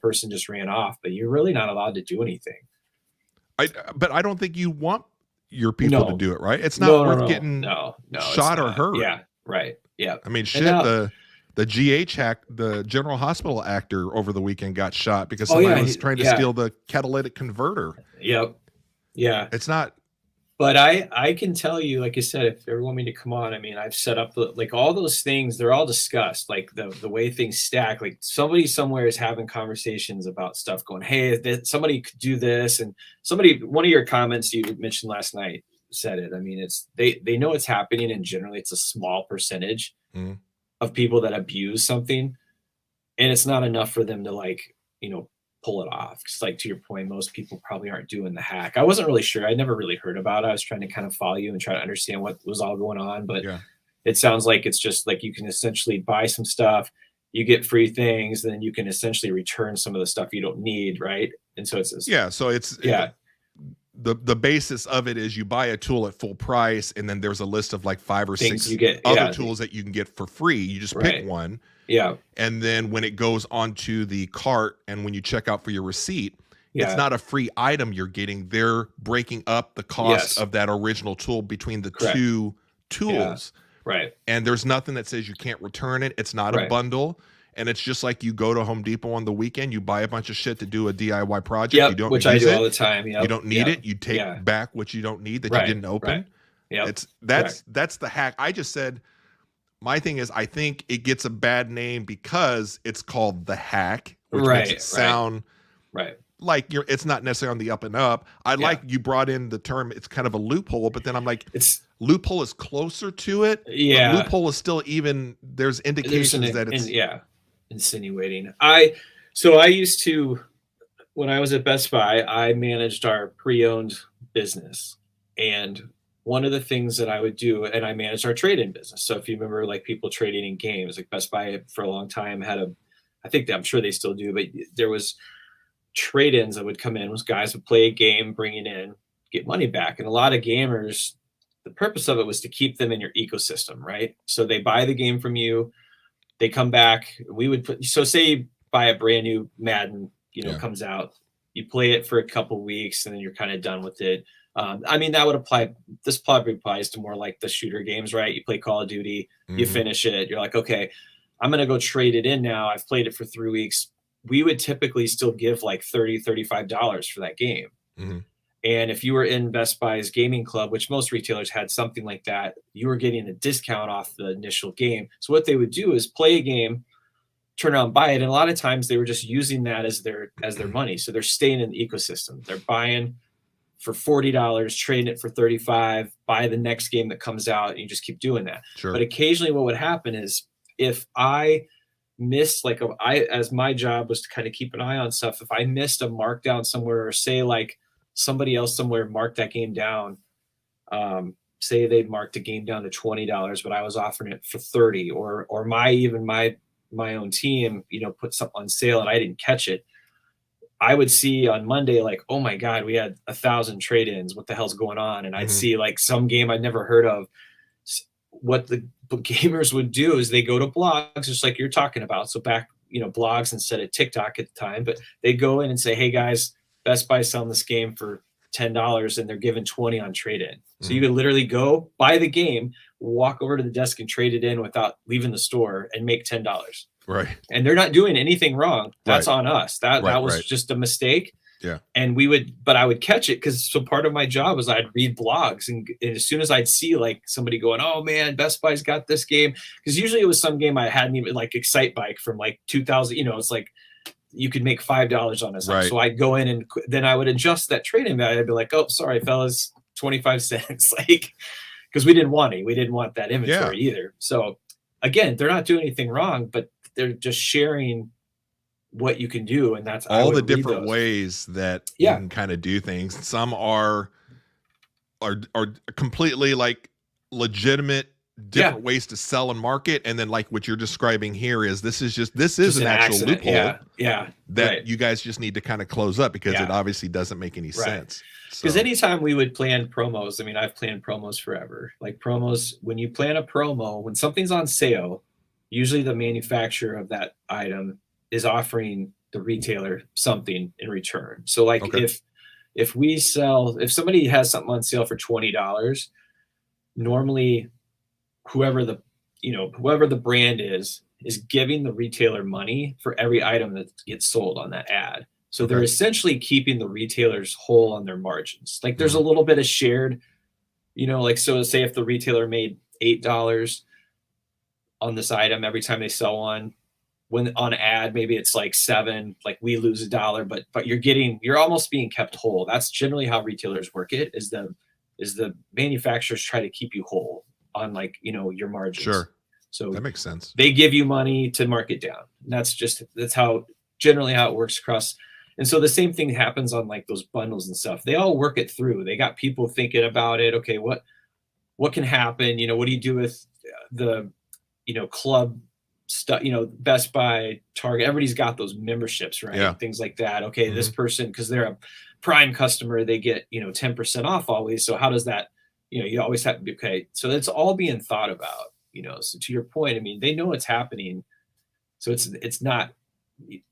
person just ran off, but you're really not allowed to do anything. But I don't think you want your people to do it, right? It's not worth getting shot or hurt. Yeah, right. Yeah. I mean, shit, the GH hack, the General Hospital actor over the weekend got shot because somebody was trying to steal the catalytic converter. Yep. Yeah. It's not. But I can tell you, like I said, if you ever want me to come on, I mean, I've set up like all those things, they're all discussed, like the way things stack. Like, somebody somewhere is having conversations about stuff going, hey, somebody could do this. And one of your comments you mentioned last night said it. I mean, they know it's happening, and generally it's a small percentage of people that abuse something. And it's not enough for them to, like, pull it off. Because, like, to your point, most people probably aren't doing the hack. I wasn't really sure. I never really heard about it. I was trying to kind of follow you and try to understand what was all going on. But it sounds like it's just like you can essentially buy some stuff, you get free things, then you can essentially return some of the stuff you don't need, right? And so it's the basis of it is you buy a tool at full price, and then there's a list of like 5 or 6 other tools that you can get for free. You just pick one. Yeah. And then when it goes onto the cart and when you check out for your receipt, it's not a free item you're getting. They're breaking up the cost of that original tool between the 2 tools. Yeah. Right. And there's nothing that says you can't return it. It's not a bundle. And it's just like you go to Home Depot on the weekend, you buy a bunch of shit to do a DIY project. You don't which I do all the time. Yep. You don't need it. You take back what you don't need that you didn't open. Right. That's the hack. I just said, my thing is, I think it gets a bad name because it's called the hack, which makes it sound like it's not necessarily on the up and up. I like you brought in the term, it's kind of a loophole, but then I'm like, loophole is closer to it. Yeah. Loophole is still there's indications that it's insinuating. I used to, when I was at Best Buy, I managed our pre-owned business, and one of the things that I would do, and I managed our trade-in business. So if you remember, like, people trading in games, like Best Buy for a long time had I'm sure they still do, but there was trade-ins that would come in, was guys would play a game, bring it in, get money back. And a lot of gamers, the purpose of it was to keep them in your ecosystem, right? So they buy the game from you, they come back, say you buy a brand new Madden, comes out, you play it for a couple weeks, and then you're kind of done with it. I mean, that would apply. This probably applies to more like the shooter games, right? You play Call of Duty, you finish it. You're like, okay, I'm going to go trade it in now. I've played it for 3 weeks. We would typically still give like $30, $35 for that game. Mm-hmm. And if you were in Best Buy's gaming club, which most retailers had something like that, you were getting a discount off the initial game. So what they would do is play a game, turn around, buy it. And a lot of times they were just using that as their money. So they're staying in the ecosystem. They're buying for $40, trading it for $35, buy the next game that comes out, and you just keep doing that. Sure. But occasionally what would happen is if I missed like as my job was to kind of keep an eye on stuff, if I missed a markdown somewhere, or say like somebody else somewhere marked that game down, say they marked a game down to $20, but I was offering it for 30, or my own team, put something on sale and I didn't catch it, I would see on Monday, like, oh my God, we had 1,000 trade-ins. What the hell's going on? And I'd see like some game I'd never heard of. What the gamers would do is they go to blogs, just like you're talking about. So back, blogs instead of TikTok at the time, but they'd go in and say, hey guys, Best Buy selling this game for $10 and they're giving 20 on trade-in. So you could literally go buy the game, walk over to the desk and trade it in without leaving the store and make $10. Right. And they're not doing anything wrong. That's on us. That was just a mistake. Yeah. And but I would catch it so part of my job was I'd read blogs, and as soon as I'd see like somebody going, oh man, Best Buy's got this game, because usually it was some game I hadn't even, like Excite Bike from like 2000, it's like you could make $5 on this. Right. So I'd go in and then I would adjust that trade-in value. I'd be like, oh, sorry, fellas, 25 cents. Like, because we didn't want that inventory either. So again, they're not doing anything wrong, but they're just sharing what you can do. And that's all the different ways that you can kind of do things. Some are completely like legitimate different ways to sell and market. And then like what you're describing here is this is an actual loophole that you guys just need to kind of close up, because it obviously doesn't make any sense. Because anytime we would plan promos, I mean, I've planned promos forever. Like promos, when you plan a promo, when something's on sale, usually the manufacturer of that item is offering the retailer something in return. So like if somebody has something on sale for $20, normally whoever the brand is giving the retailer money for every item that gets sold on that ad. So they're essentially keeping the retailers whole on their margins. Like there's a little bit of shared, like, so say if the retailer made $8 on this item every time they sell one, when on ad, maybe it's like $7, like we lose $1, but you're almost being kept whole. That's generally how retailers work it, is the manufacturers try to keep you whole on like, your margins. Sure. So that makes sense. They give you money to mark it down. And that's how generally how it works across. And so the same thing happens on like those bundles and stuff. They all work it through. They got people thinking about it. Okay, what can happen? What do you do with the, club stuff, Best Buy, Target, everybody's got those memberships, right? Yeah. Things like that. Okay, this person, because they're a Prime customer, they get, 10% off always. So how does that, you always have to be okay. So it's all being thought about, so to your point, I mean, they know it's happening. So it's not,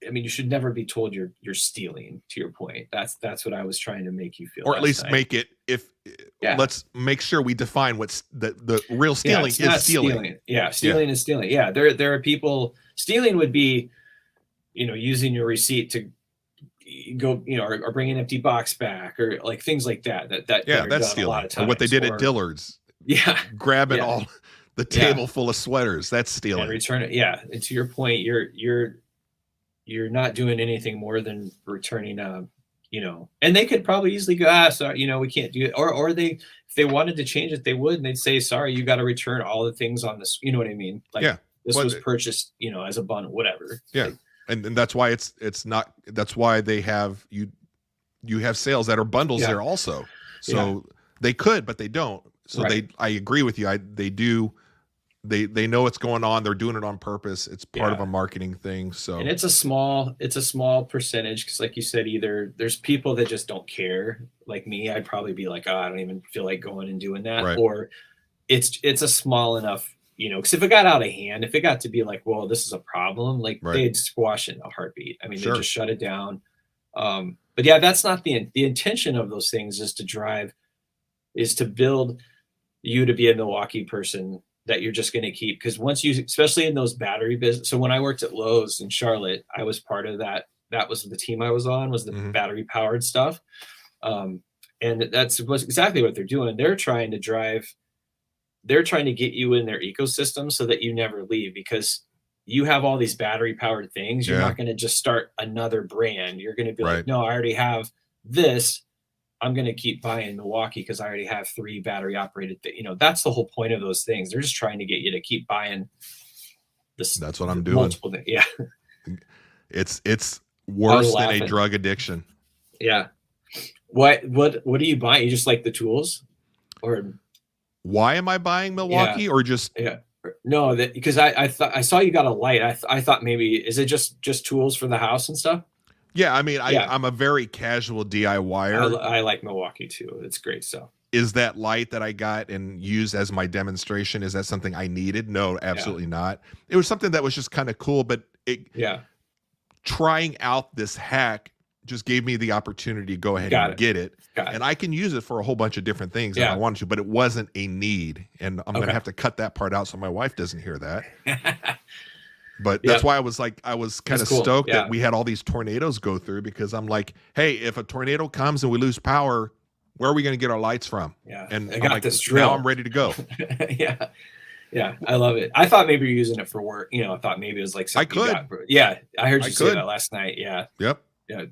I mean, you should never be told you're stealing, to your point. That's what I was trying to make you feel. Or at least make it, let's make sure we define what's the real stealing is stealing. Yeah. Stealing is stealing. Yeah. There are people, stealing would be, using your receipt to go, or bring an empty box back, or like things like that. That's stealing. A lot of times. Or what they did at Dillard's. Yeah. Grabbing all the table full of sweaters. That's stealing. And return it. Yeah. And to your point, you're not doing anything more than returning and they could probably easily go, sorry, we can't do it. Or if they wanted to change it, they would, and they'd say, sorry, you got to return all the things on this. You know what I mean? Like this was purchased, as a bundle, whatever. Yeah. Like, and that's why it's not, that's why they have, you have sales that are bundles there also. So they could, but they don't. So I agree with you. They do. They know what's going on. They're doing it on purpose. It's part of a marketing thing. So, and it's a small percentage, because like you said, either there's people that just don't care. Like me, I'd probably be like, I don't even feel like going and doing that. Or it's a small enough, because if it got out of hand, if it got to be like, well, this is a problem, like they'd squash it in a heartbeat. I mean, they just shut it down. But yeah, that's not the intention of those things. Is to build you to be a Milwaukee person that you're just going to keep. Because once you, especially in those battery business. So when I worked at Lowe's in Charlotte, I was part of that. That was the team I was on, was the battery powered stuff. And was exactly what they're doing. They're trying to get you in their ecosystem so that you never leave, because you have all these battery powered things. You're not going to just start another brand. You're going to be like, no, I already have this. I'm going to keep buying Milwaukee because I already have 3 battery operated. That's the whole point of those things. They're just trying to get you to keep buying That's what I'm doing. Multiple things. Yeah. It's worse than a laughing. drug addiction. Yeah. What do you buy? You just like the tools, or why am I buying Milwaukee, or just no? That because I thought I saw you got a light. I thought maybe is it just tools for the house and stuff? Yeah, I mean, I'm a very casual DIYer. I like Milwaukee too. It's great stuff. Is that light that I got and used as my demonstration, is that something I needed? No, absolutely not. It was something that was just kind of cool, but trying out this hack just gave me the opportunity to go ahead and get it. And I can use it for a whole bunch of different things if I wanted to, but it wasn't a need. And I'm going to have to cut that part out so my wife doesn't hear that. But that's why I was kind of stoked that we had all these tornadoes go through, because I'm like, hey, if a tornado comes and we lose power, where are we going to get our lights from? Yeah. And I got like, this drill. Now I'm ready to go. Yeah. Yeah. I love it. I thought maybe you're using it for work. I thought maybe it was like something I heard you say that last night. Yeah. Yep. Yeah.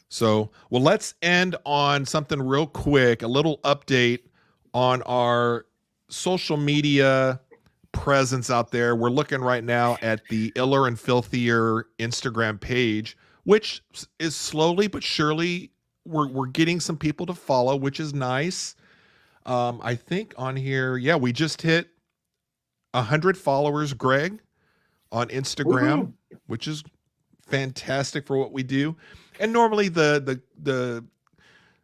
So, well, let's end on something real quick, a little update on our social media presence out there. We're looking right now at the Iller and Filthier Instagram page, which is slowly but surely we're getting some people to follow, which is nice. I think on here, we just hit 100 followers, Greg, on Instagram, which is fantastic for what we do. And normally the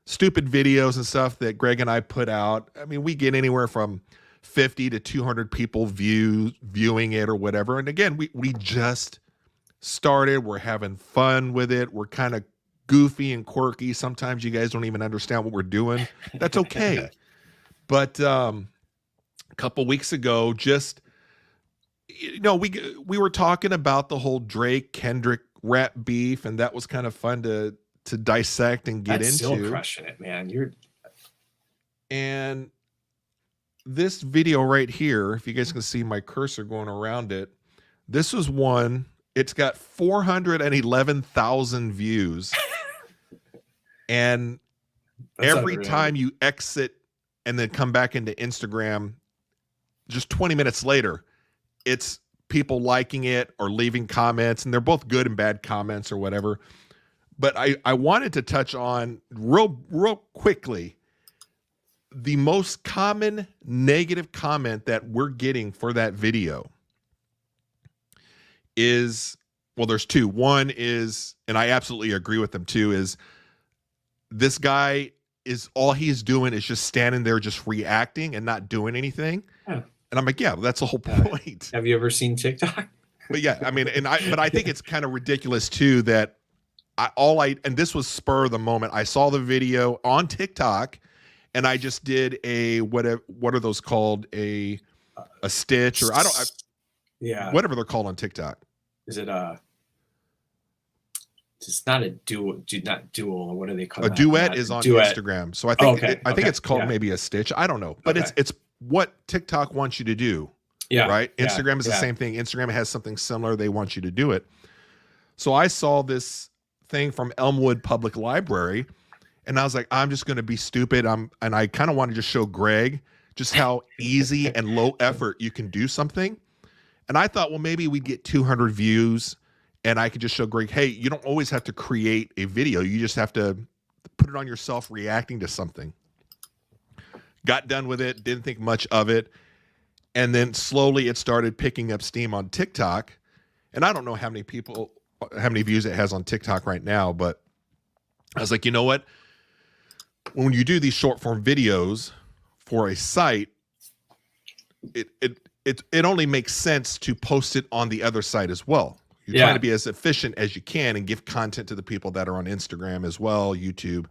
stupid videos and stuff that Greg and I put out, I mean, we get anywhere from 50 to 200 people viewing it or whatever. And again, we just started. We're having fun with it. We're kind of goofy and quirky. Sometimes you guys don't even understand what we're doing. That's okay. But a couple weeks ago, we were talking about the whole Drake Kendrick rap beef, and that was kind of fun to dissect and get into. Still crushing it, man. And this video right here, if you guys can see my cursor going around it, this was one. It's got 411,000 views. And every time you exit and then come back into Instagram, just 20 minutes later, it's people liking it or leaving comments, and they're both good and bad comments or whatever. But I wanted to touch on real quickly the most common negative comment that we're getting for that video is, well, there's two. One is, and I absolutely agree with them too, is this guy is all he's doing is just standing there, just reacting and not doing anything. And I'm like, yeah, that's the whole point. Have you ever seen TikTok? But yeah, I mean, but I think it's kind of ridiculous too that and this was spur of the moment. I saw the video on TikTok, and I just did what are those called? A stitch, or whatever they're called on TikTok. Is it it's not a dual, not dual, or what do they call it? A duet is on Instagram. So I think I think it's called maybe a stitch. I don't know. But it's what TikTok wants you to do. Yeah. Right? Instagram is the same thing. Instagram has something similar. They want you to do it. So I saw this thing from Elmwood Public Library, and I was like, I'm just going to be stupid. And I kind of want to just show Greg just how easy and low effort you can do something. And I thought, well, maybe we'd get 200 views, and I could just show Greg, hey, you don't always have to create a video. You just have to put it on yourself reacting to something. Got done with it, didn't think much of it. And then slowly it started picking up steam on TikTok. And I don't know how many views it has on TikTok right now, but I was like, you know what? When you do these short form videos for a site, it only makes sense to post it on the other site as well. You're trying to be as efficient as you can and give content to the people that are on Instagram as well, YouTube.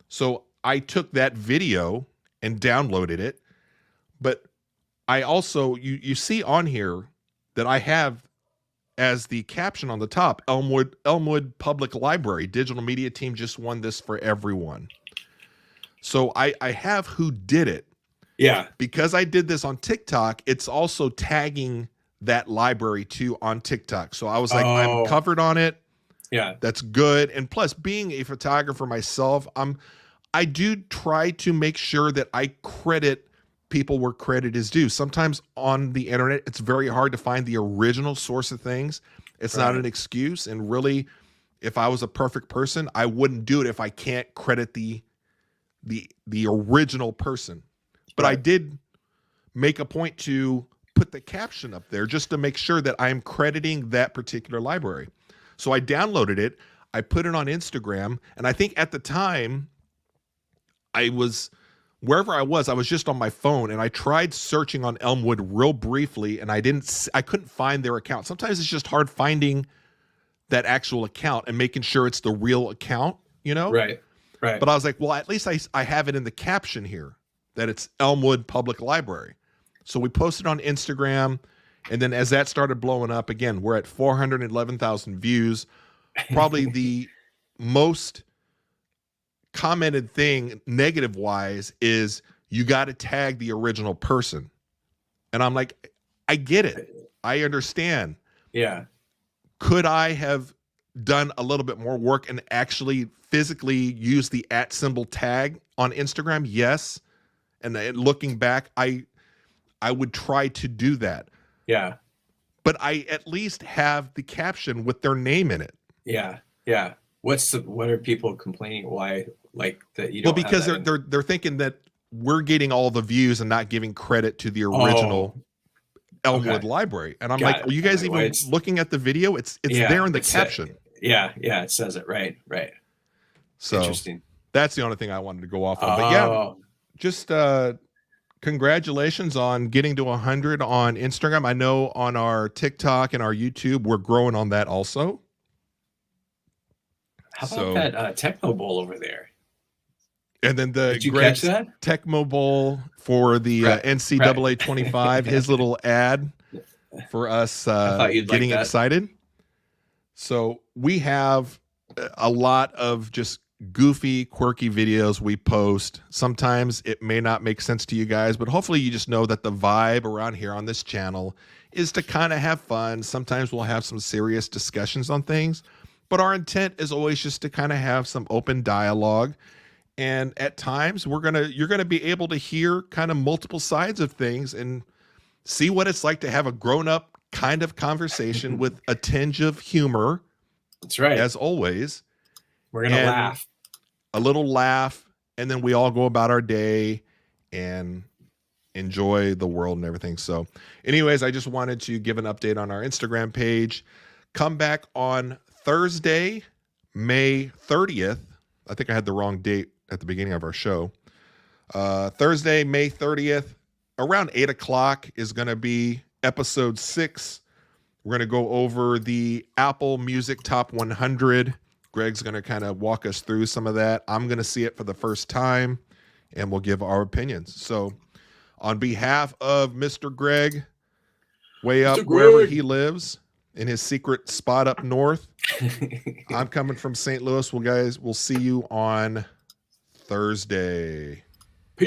So I took that video and downloaded it. But I also, you see on here that I have as the caption on the top, Elmwood Public Library, digital media team just won this for everyone. So I have who did it. Yeah. Because I did this on TikTok, it's also tagging that library too on TikTok. So I was like, I'm covered on it. Yeah. That's good. And plus, being a photographer myself, I do try to make sure that I credit people where credit is due. Sometimes on the internet, it's very hard to find the original source of things. It's not an excuse. And really, if I was a perfect person, I wouldn't do it if I can't credit the original person. But I did make a point to put the caption up there just to make sure that I'm crediting that particular library. So I downloaded it, I put it on Instagram, and I think at the time I was wherever I was just on my phone, and I tried searching on Elmwood real briefly, and I couldn't find their account. Sometimes it's just hard finding that actual account and making sure it's the real account, you know? Right. But I was like, well, at least I have it in the caption here that it's Elmwood Public Library. So we posted on Instagram, and then as that started blowing up, again, we're at 411,000 views. Probably the most commented thing negative wise is you got to tag the original person. And I'm like, I get it. I understand. Yeah. Could I have done a little bit more work and actually physically use the @ tag on Instagram? Yes. And looking back, I would try to do that. Yeah. But I at least have the caption with their name in it. Yeah. Yeah. What are people complaining? Why, like, that you don't? Well, because they're thinking that we're getting all the views and not giving credit to the original Elmwood Library. And I'm like, are you guys even looking at the video? It's there in the caption. Yeah, it says it. Right. So interesting. That's the only thing I wanted to go off on. But yeah, just congratulations on getting to 100 on Instagram. I know on our TikTok and our YouTube, we're growing on that also. How about that Techno Bowl over there? And then Did you catch that? Tecmo Bowl for the NCAA 25, his little ad for us getting excited. So we have a lot of just goofy, quirky videos we post. Sometimes it may not make sense to you guys, but hopefully you just know that the vibe around here on this channel is to kind of have fun. Sometimes we'll have some serious discussions on things, but our intent is always just to kind of have some open dialogue. And at times you're gonna be able to hear kind of multiple sides of things and see what it's like to have a grown-up kind of conversation with a tinge of humor. That's right. As always. We're gonna laugh. A little laugh, and then we all go about our day and enjoy the world and everything. So anyways, I just wanted to give an update on our Instagram page. Come back on Thursday, May 30th. I think I had the wrong date at the beginning of our show. Thursday, May 30th, around 8 o'clock is going to be episode 6. We're going to go over the Apple Music Top 100. Greg's going to kind of walk us through some of that. I'm going to see it for the first time, and we'll give our opinions. So on behalf of Mr. Greg, way up wherever he lives in his secret spot up north, I'm coming from St. Louis. We'll see you on Thursday.